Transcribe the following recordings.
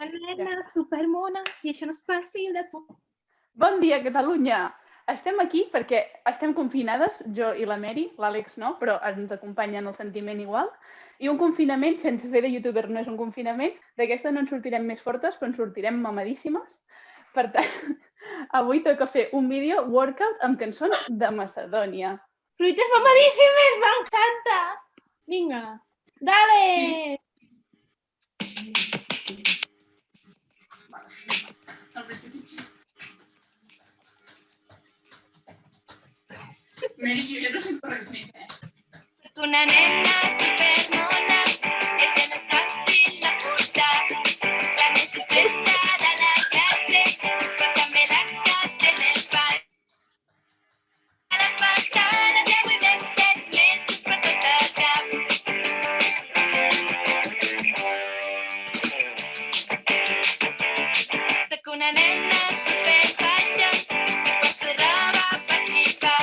Nena, supermona, i això no és fàcil de por. Bon dia, Catalunya! Estem aquí perquè estem confinades, jo i la Mary, l'Àlex no, però ens acompanya en el sentiment igual. I un confinament sense fer de youtuber no és un confinament. D'aquesta no en sortirem més fortes, però en sortirem mamadíssimes. Per tant, avui toca fer un vídeo workout amb cançons de Macedònia. Fruites mamadíssimes, m'encanta! Vinga, dale! Al principi... Mary, jo ja no sento res més, Soc una nena supermona, que això no és fàcil de portar. La més discreta de la classe, però també la que té més fans. A les pestanes ja avui m'hem fet mesos per tot el cap. Soc una nena superfaixa, que porto roba per flipar.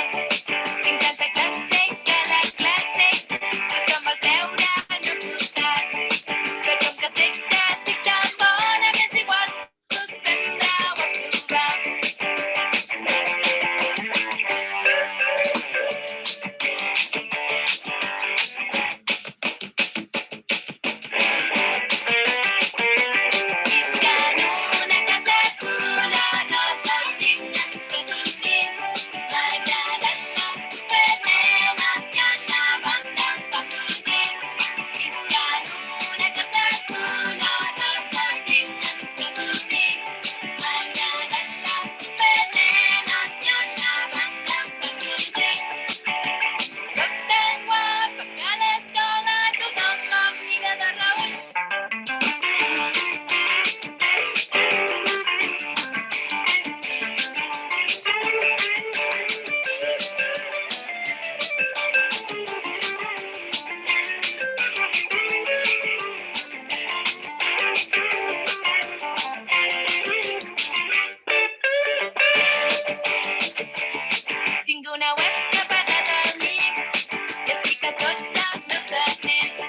Tinc tanta classe que a la classe tothom vol seure al meu costat. Però com que sé que estic tan bona, m'és igual suspendre o aprovar. Visc en una casa color rosa, tinc amics presumits. M'agraden les supernenes que anaven amb pampucins. Visc en una casa color rosa, tinc amics presumits. M'agraden les supernenes que anaven amb pampucins. Soc tan guapa que a l'escola tothom em mira de reüll. Tinc una web que parla de mi i explica tots els meus secrets.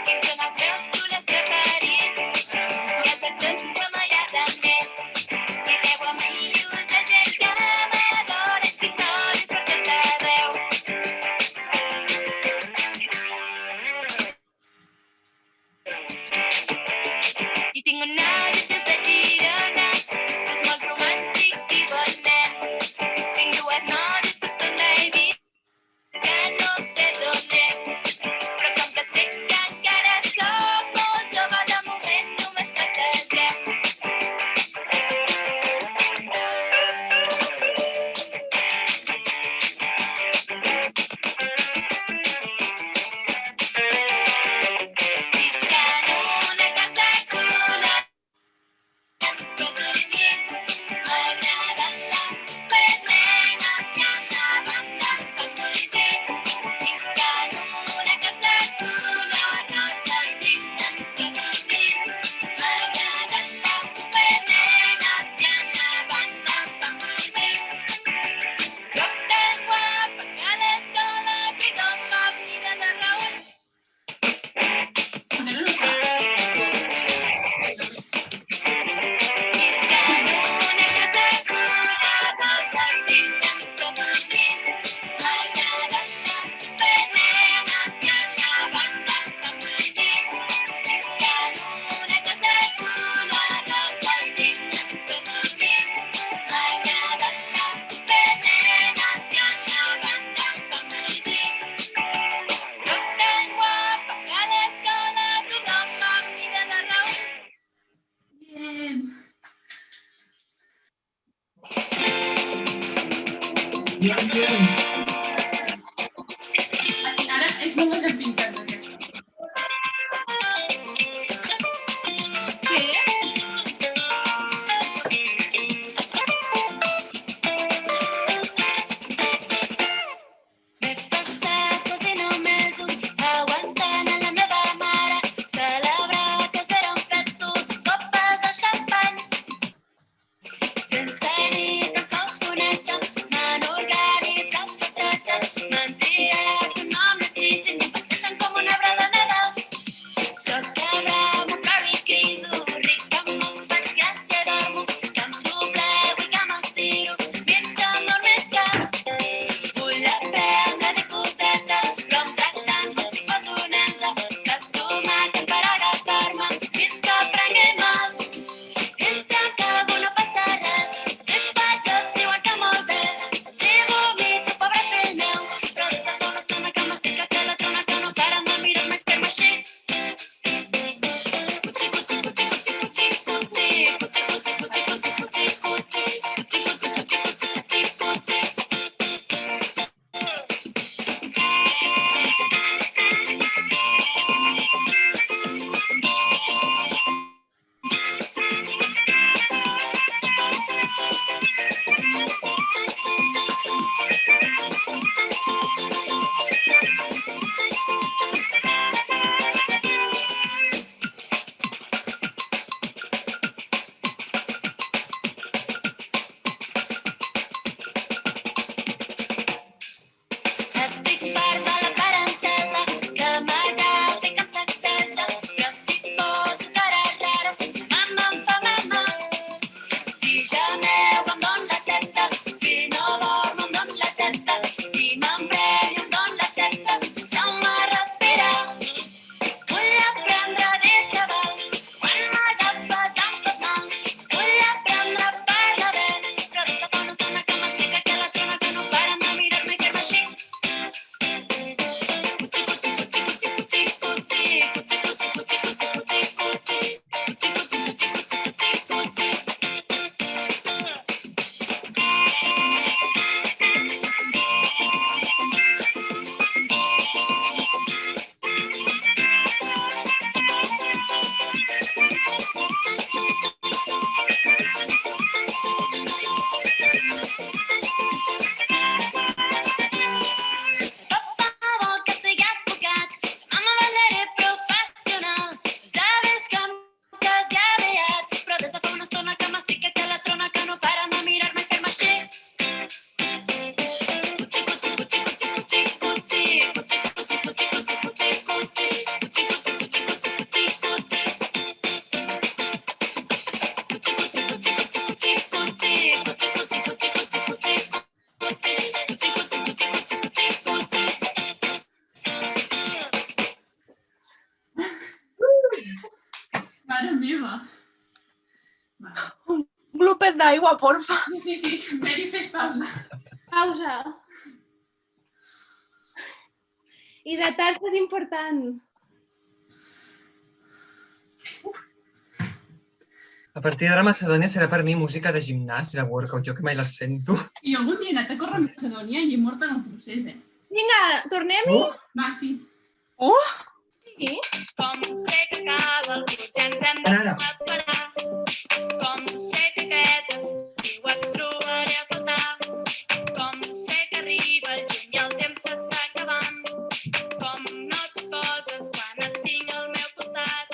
Quins són els meus colors preferits i els actors que m'agraden més. I 10 a milions de gent que m'adora, estic nois per tot arreu. I tinc un nòvio que és de Girona, que és molt romàntic i bon nen. Tinc dues nòvies que són d'Eivissa, que no sé d'on és. Però com que sé que encara soc molt jove, de moment només trategem. Visc en una casa color m'agraden les supernenes que anaven amb pampucins. Visc en una casa color rosa, tinc amics presumits. M'agraden les supernenes que anaven amb pampucins. Soc tan guapa que a l'escola tothom em mira de reüll. Visc en una casa color rosa, tinc amics presumits. M'agraden les supernenes que anaven amb pampucins. Visc en una casa color rosa, tinc amics presumits. M'agraden les supernenes que anaven amb pampucins. Soc tan guapa que a l'escola tothom em mira de reüll. Ara és molt les hem pintat, aquesta. Què? M'he passat quasi 9 mesos aguantant a la meva mare, celebrar que serà un fetus, copes de xampany. Sense ni tan sols conèixer, m'han organitzat Un glopet d'aigua, porfa. Sí. Mary, fes pausa. Pausa. Hidratar-se és important. A partir d'ara, Macedònia serà per mi música de gimnàs i de workout, jo que mai les sento. I algun dia he anat a córrer a Macedònia i he mort en el procés, Vinga, tornem-hi? Va, sí. Sí. Com sé que acaba el curs ja ens hem de Ara. preparar. Com sé que aquest estiu et trobaré a faltar. Com sé que arriba el juny i el temps s'està acabant. Com no et poses quan et tinc al meu costat.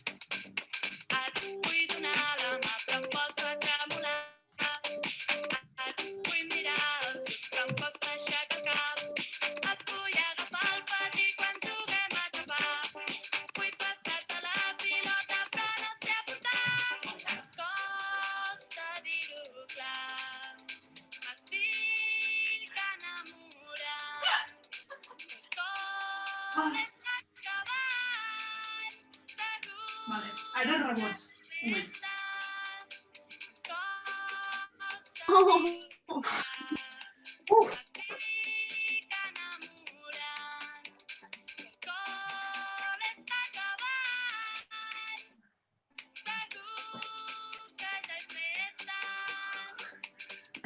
Et vull donar la mà però em poso a tremolar. Et vull mirar als ulls però em costa aixecar el cap. Et vull agafar el pati quan juguem a atrapar. Vull passar-te la pilota però no sé apuntar. Costa dir-ho clar. M'estic enamorant. Com és acabat. Segur. Vale, ara rebots. Un moment. M'estic enamorant. Com és acabat. Segur que ja és més tard.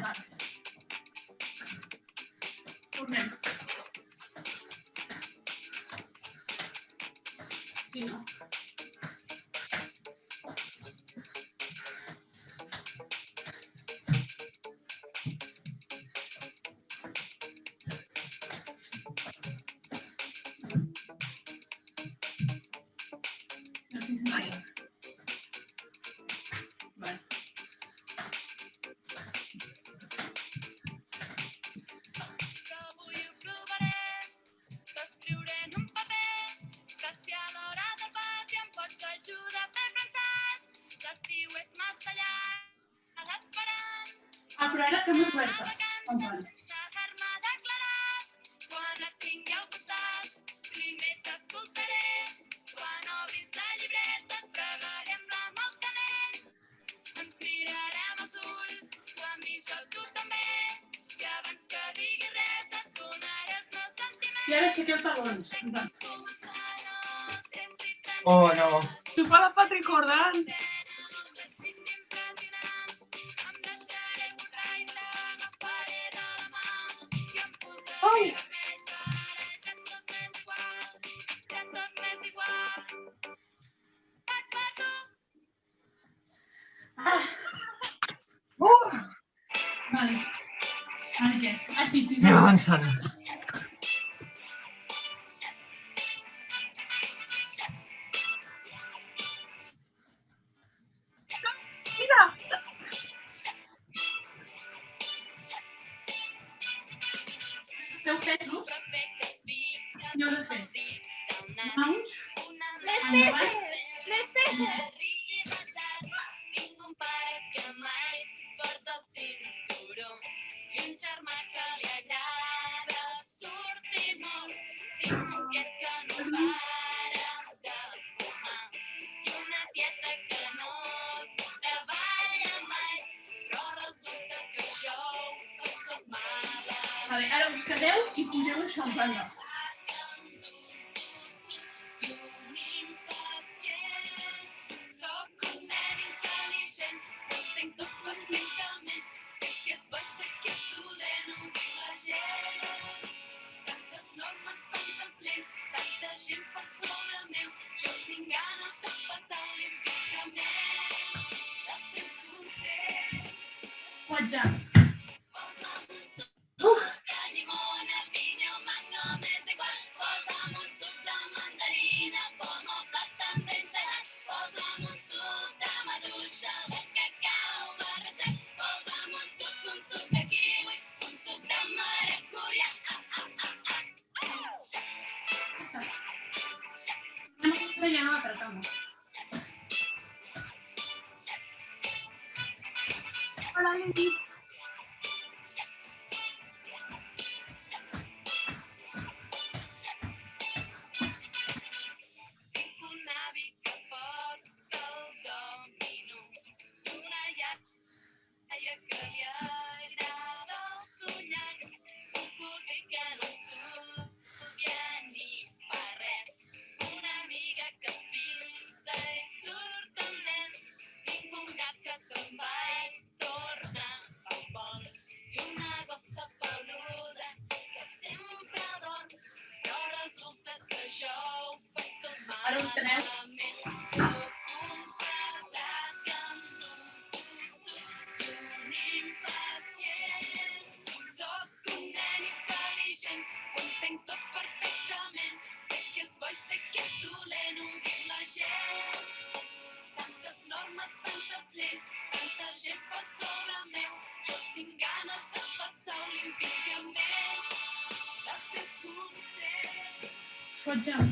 Vale. Tornem. Sí, no? No sé si vale. Vale. Que avui ho provaré, que escriuré en un paper, que si a l'hora del pati em pots ajudar a fer francès. L'estiu és massa llarg, esperant. Ah, però ara fem oberta. On van? Deixar-me declarar. Quan et tingui al costat, primer t'escoltaré. Quan obris la llibreta et pregaré amb la mà al canell. Ens mirarem als ulls, tu a mi, jo a tu també. I abans que diguis res et donaré els meus sentiments. I ara aixequeu talons. Va. Oh, no. Xupa la Patri Cordant. Ai! Ah, vale. Ara què és? Ah, sí, Anem pisa. avançant. Mira! Feu pesos i heu de fer mount, Les endavant, peces! Les peces! Tinc un pare que mai porta el cinturó i un germà que li agrada sortir molt. Tinc un tiet que no para de fumar i una tieta que no treballa mai, però resulta que jo ho faig tot malament. vale, ara us quedeu i poseu això en plan lloc. WhatsApp. Llimona, pinya o mango, m'és igual. Posa'm un suc de mandarina, poma o plàtan ben gelat. Posa'm un suc de maduixa, de cacau barrejat. Posa'm un suc de kiwi, un suc de maracuyà. Anem ensenyant a l'altra cama. Hola, Lili. 2, 3. Soc un nen intel·ligent, ho entenc tot perfectament. Sé que és boig, sé que és dolent, ho diu la gent. Tantes normes, tantes lleis, tanta gent per sobre meu. Jo tinc ganes de passar olímpicament dels teus consells. Escolta'm.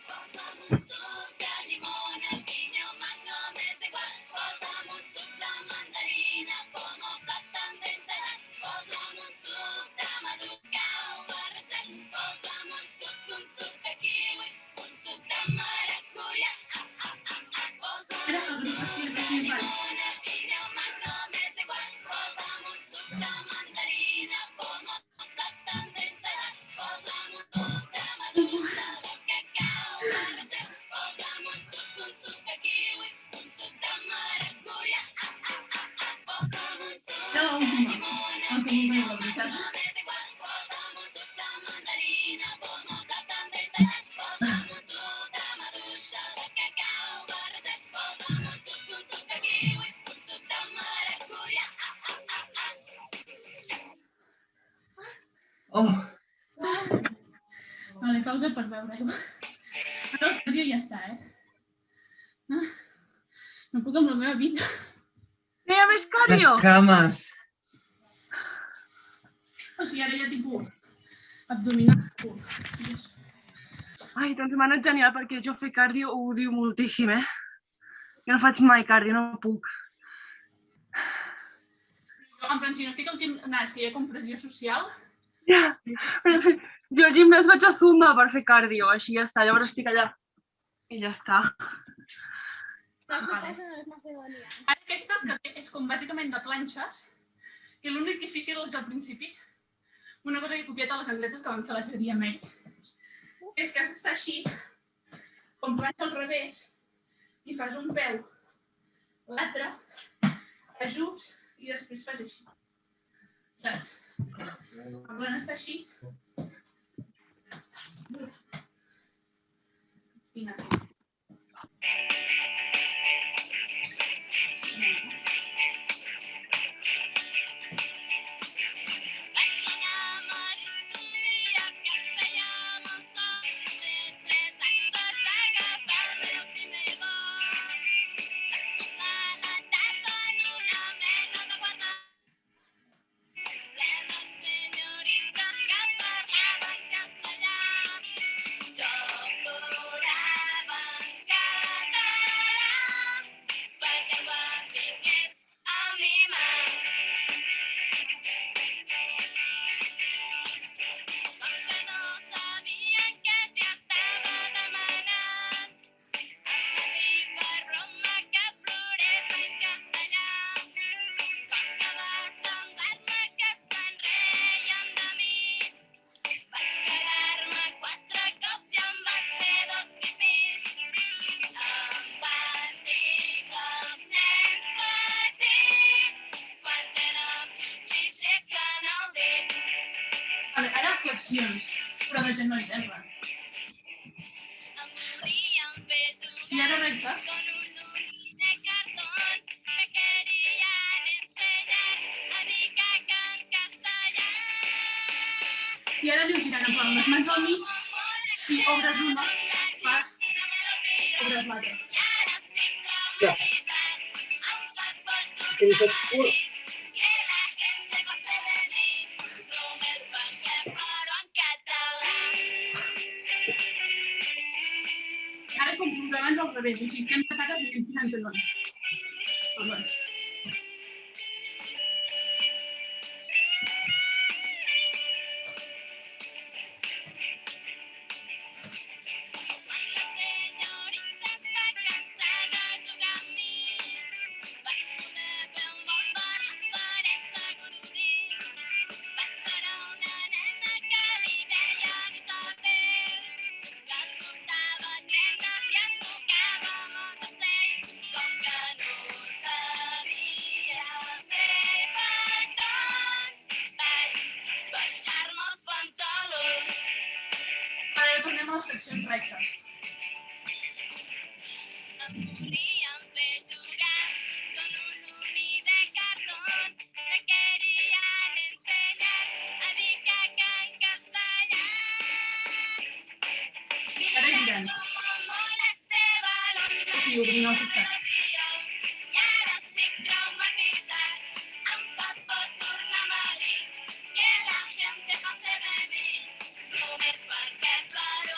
Posa'm un suc de llimona, pinya o mango, m'és igual. Posa'm un suc de mandarina, poma o plàtan ben gelat. Posa'm un suc de maduixa o barrejat. Posa'm un suc de kiwi, un suc de maracuyà. Posa'm Ara, un suc agrupació, de que sí, va. llimona, pinya o mango, m'és igual. Posa'm un suc de mandarina, poma o plàtan ben gelat. Posa'm un suc de maduixa, de cacau barrejat. Posa'm un suc de kiwi, un suc de maracuyà. Posa'm un suc Era de l'última. llimona, El que pinya volia, o la veritat. mango, m'és igual. Posa'm un suc de mandarina, poma o plàtan ben gelat. Posa'm un suc de maduixa, de cacau barrejat. Posa'm un suc de kiwi, un suc de maracuyà. Oh, Vale, pausa per beure aigua. Ara el cardio ja està, No puc amb la meva vida. No hi ha més les cardio? cames. O sigui, ara ja tipus abdominal. Ai, doncs m'ha anat genial perquè jo fer cardio ho odio moltíssim, Jo no faig mai cardio, no puc. En plan, si no estic al gimnàs, que hi ha compressió social, Ja. Jo al gimnàs vaig a Zumba per fer cardio, així ja està. Llavors estic allà i ja està. Vale. Ara aquesta que és com bàsicament de planxes, que l'únic difícil és al principi, una cosa que he copiat a les angleses que vam fer l'altre dia amb ell, és que has d'estar així, com planxa al revés, i fas un peu, l'altre, ajuts i després fas així. Saps? En plan estar així. I anar. Vale, ara flexions, però de genoll terra. I ara rectes. I ara lleugirant, en plan, les mans al mig, si obres una, fas, obres l'altra. Ja. Ara com abans al revés, o sigui, fem patates i anem tirant tendons. Tendons. Ara tornem a les flexions rectes. Sí, obrint el costat. I ara estic traumatizat, em fa por tornar a Madrid, que la gente no se de mi, només perquè ploro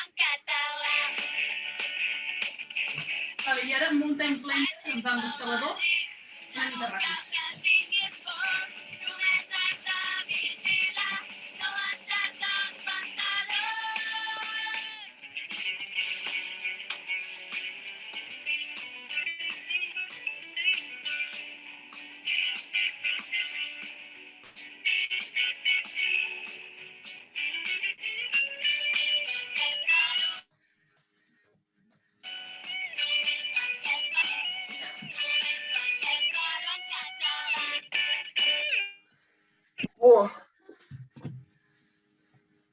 en català. Vale, i ara multa en clenxa, en plan d'escalador, una mica ràpid. Que tinguis por, només has de vigilar, no baixar-te els pantalons.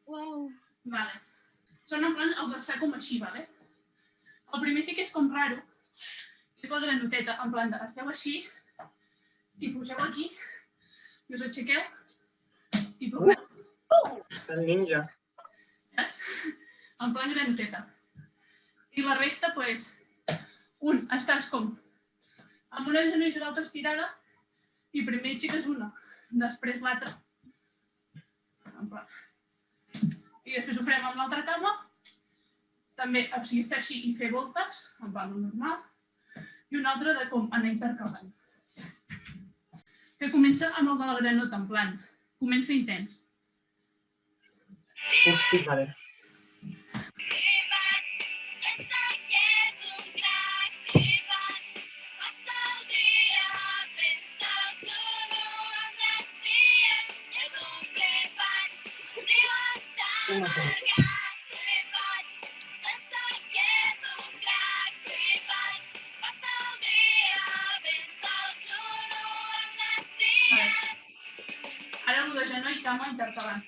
Wow. Vale. Són en plan els d'estar com així, vale? El primer sí que és com raro, és la granoteta, en plan de esteu així, i pugeu aquí, i us aixequeu, i torneu, Sant ninja. saps? En plan granoteta. I la resta, pues, un, estàs com amb una genolla i l'altra estirada, i primer aixeques una, després l'altra. En plan. I després ho farem amb l'altra cama, també, o sigui, estar així i fer voltes, en plan normal, i una altra de com anar intercalant. Que comença amb el de la granota, en plan, comença intens. Hosti, vale. Flipat, pensa que és un crac, flipat, passa el dia, pensa el xulo amb les ties, és un flipat, diu estar amargat, flipat, pensa que és un crac, flipat, passa el dia, pensa el xulo amb les ties. Ara el de genoll, cama, intercalant.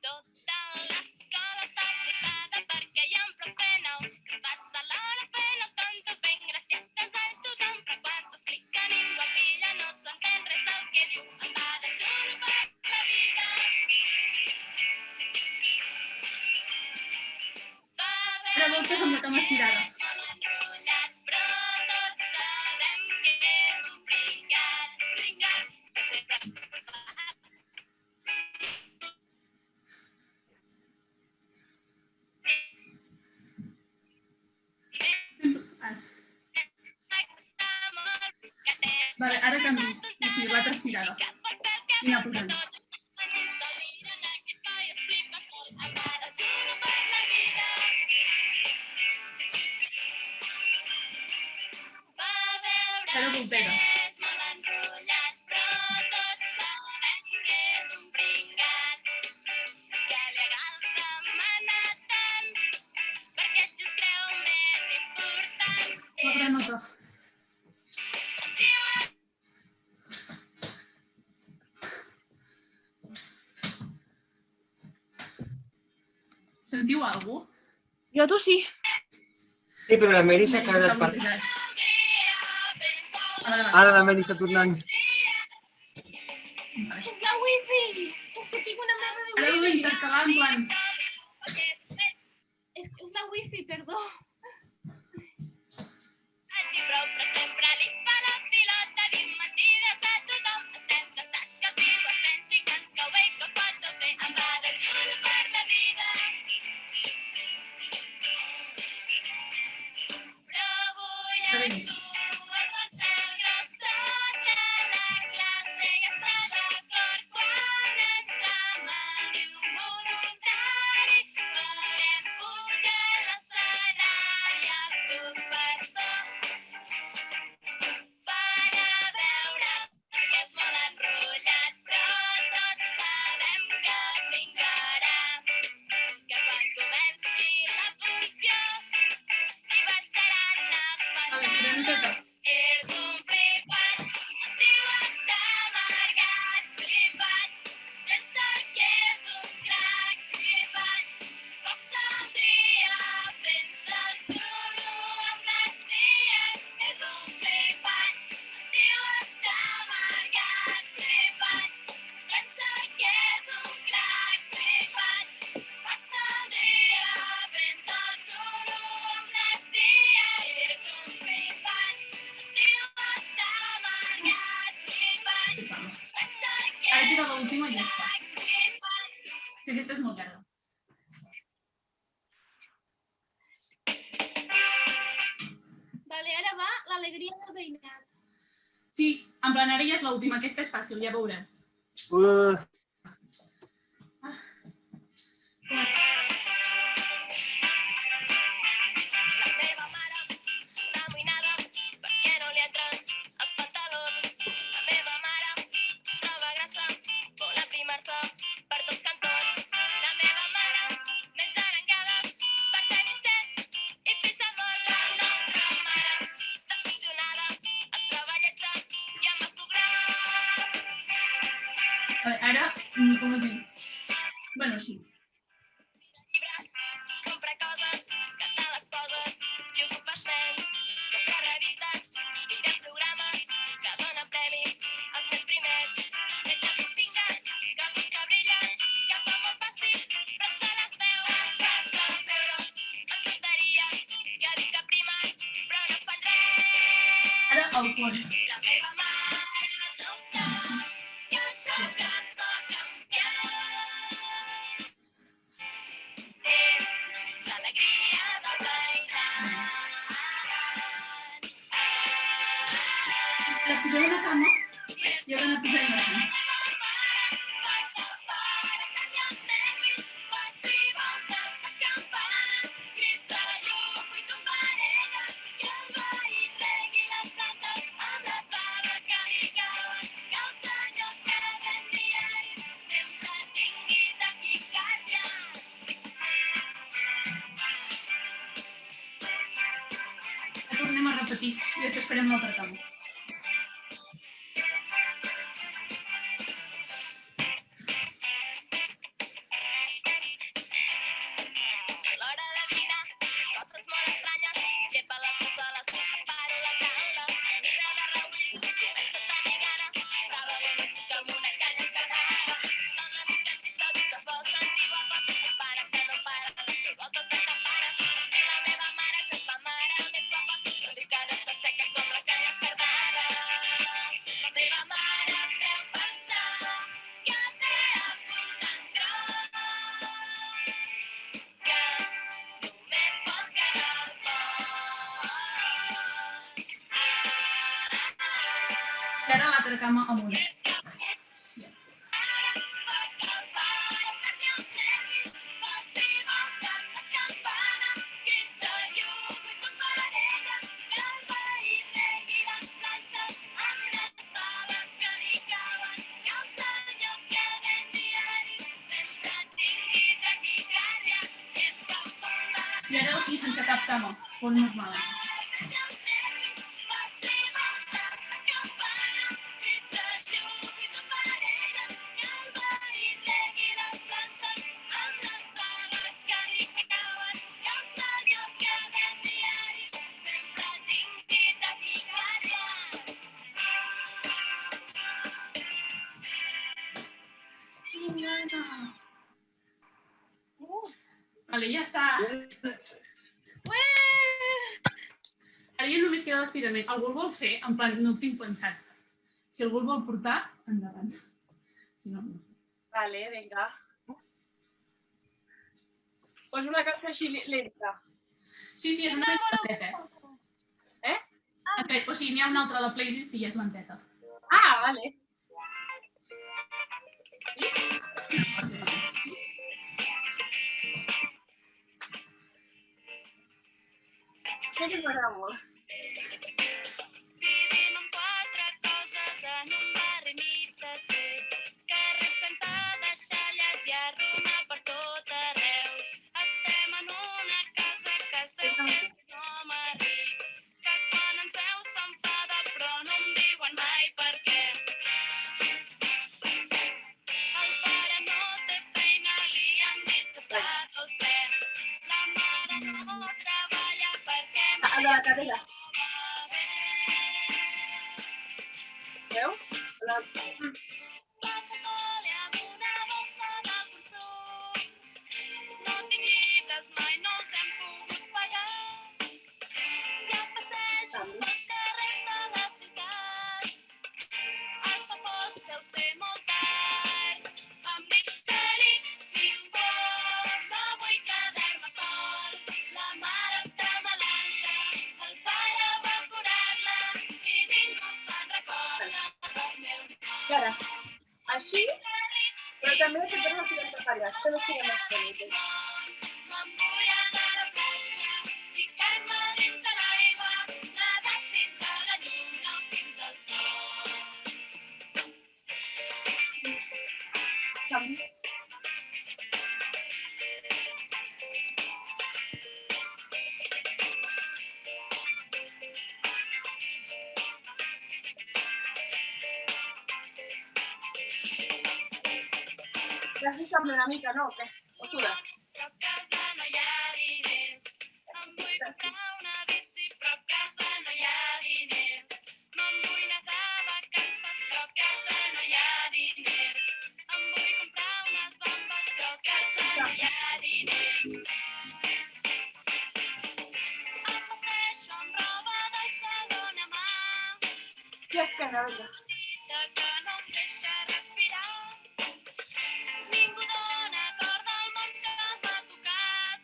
Tota l'escola està flipada perquè hi ha un profe nou que es passa l'hora fent el tonto fent gracietes a tothom, però quan s'explica ningú pilla, no s'entén res del que diu, em va de xulo per la vida. Ara voltes amb la cama estirada. Molt enrotllat, però tots sabem que és un pringat, que sempre Ah. Vale, ara canvi. O sigui, l'altra estirada. I anar posant. Ara voltera. La granota. Sentiu alguna cosa? Jo tu sí. Sí, però la Mary s'ha quedat per... Ara la Mary està tornant. Vale. És la wifi. És que tinc una merda de Ara heu wifi. d'intercalar en plan... És la wifi, perdó. Prou, però sempre li fa la pilota, diu mentides a tothom. Estem cansats que el tio es pensi que ens cau bé, que pot tot bé, em va de xulo per la vida. Però avui Està bé. el Marcel Gros tota la classe i està d'acord quan ens demani un voluntat. Sí, aquesta és molt llarga. Vale, ara va l'alegria del veïnat. Sí, en plan, ara ja és l'última. Aquesta és fàcil, ja veurem. La meva mare està amoïnada perquè no li entren els pantalons. La meva mare es troba grassa, vol aprimar-se per tots cantons. La meva mare menja arengades per tenir set i pissa molt. La nostra mare està obsessionada, es troba lletja i amb autogràs. Ara, com ho dic? Bueno, sí. Llibres, compra coses, canta les coses, i ocupes menys. Compra revistes, mira programes, que donen premis als més primers. Mentre tu tingues coses que brillen, que fa molt fàcil, però se les veu. Es gasta els euros en tonteries, ja dic que primen, però no fan res. Ara, el quart. La meva mare no sap que això que es pot canviar és l'alegria del veïnat. Ara posem una cama i ara la posem aquí. La meva mare fa que para canviar els nervis, faci voltes de campana, crits de llum i tombarelles, que el veí regui les plantes amb les faves que li cauen, que el senyor que ven diaris sempre tingui taquicàrdies. La tornem a repetir i després farem l'altra cama. A l'hora de dinar, coses molt estranyes, llepa les cassoles, aparo la taula, mira de reull, pensa tenir gana, estava ben música amb una canya esquerdada, està una mica trista, diu que es vol sentir guapa, para que no para, fer voltes de campana, i la meva mare és la mare més guapa, tot i que ara està seca com la canya esquerdada. La meva mare es deu pensar que té el cul tan gros que només pot quedar al pont. I ara l'altra cama amunt. És que ara fa que el pare perdi els nervis, faci voltes de campana, crits de llum i tombarelles, que el veí regui les plantes amb les faves que li cauen, que el senyor que ven diaris sempre tingui taquicàrdia, i és que el pare I ara sí, sense cap cama. Pont normal. perdi els nervis, faci voltes de campana, crits de llum i tombarelles, que el veí regui les plantes amb les faves que li cauen, que el senyor que ven diaris sempre tingui taquicàrdies. Vale, ja està. Ara ja només queda l'estirament. Algú el vol fer? En plan, no el tinc pensat. Si algú el vol portar, endavant. Si no, no. Vale, venga. Pues una canción així lenta. Sí, és una mica lenteta. Eh? O sigui, n'hi ha una altra a la playlist i ja és lenteta. Ah, vale. Això que m'agrada molt. Vivim amb quatre coses en un barri mig desfet. Carrers plens de deixalles i arruna per tot arreu. Estem en una casa que es veu que és un home ric, que quan ens veu s'enfada però no em diuen mai per què. El pare no té feina, li han dit que està tot ple. La mare no treballa perquè De la cadira. Veu? Vaig a col·le amb una bossa del consum. No tinc llibres, mai no els hem pogut pagar. Ja passejo pels carrers de la ciutat. El sol fosc el sé molt tard. Em dic Eric, així, però també que tenen els tirant tapallats, que no siguin més boniques. Me'n vull anar a la platja, ficar-me dins de l'aigua, nedar fins a la lluna o fins al sol. També. Gràcies també una mica, no? O què? O suda? Però a casa no hi ha diners. Em vull comprar una bici, però a casa no hi ha diners. Me'n vull anar de vacances, però a casa no hi ha diners. Em vull comprar unes bambes, però a casa no hi ha diners. Em vesteixo amb roba de segona mà, Ja és que no, vinga. de que no em deixa respirar. Ningú dona corda al món que m'ha tocat.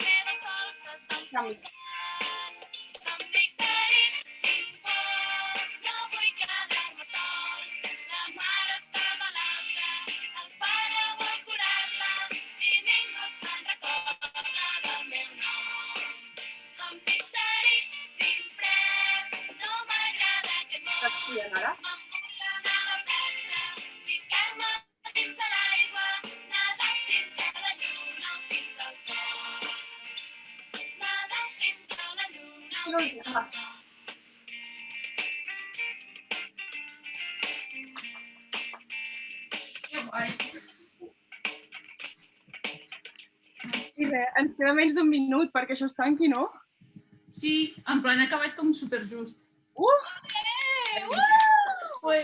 Queda sol s'està enfonsant. Em dic Darit, tinc por, no vull quedar-me sol. La mare està malalta, el pare vol curar-la i ningú se'n recorda del meu nom. Em dic Darit, tinc fred, no m'agrada aquest món. Saps qui ara? Me'n vull anar a la platja, ficar-me dins de l'aigua, nedar fins a la lluna o fins al sol. Nedar fins a la lluna o fins al sol. Que guai. I res, ens queda menys d'un minut perquè això es tanqui, no? Sí, en plan he acabat com superjust. Uh! Ué!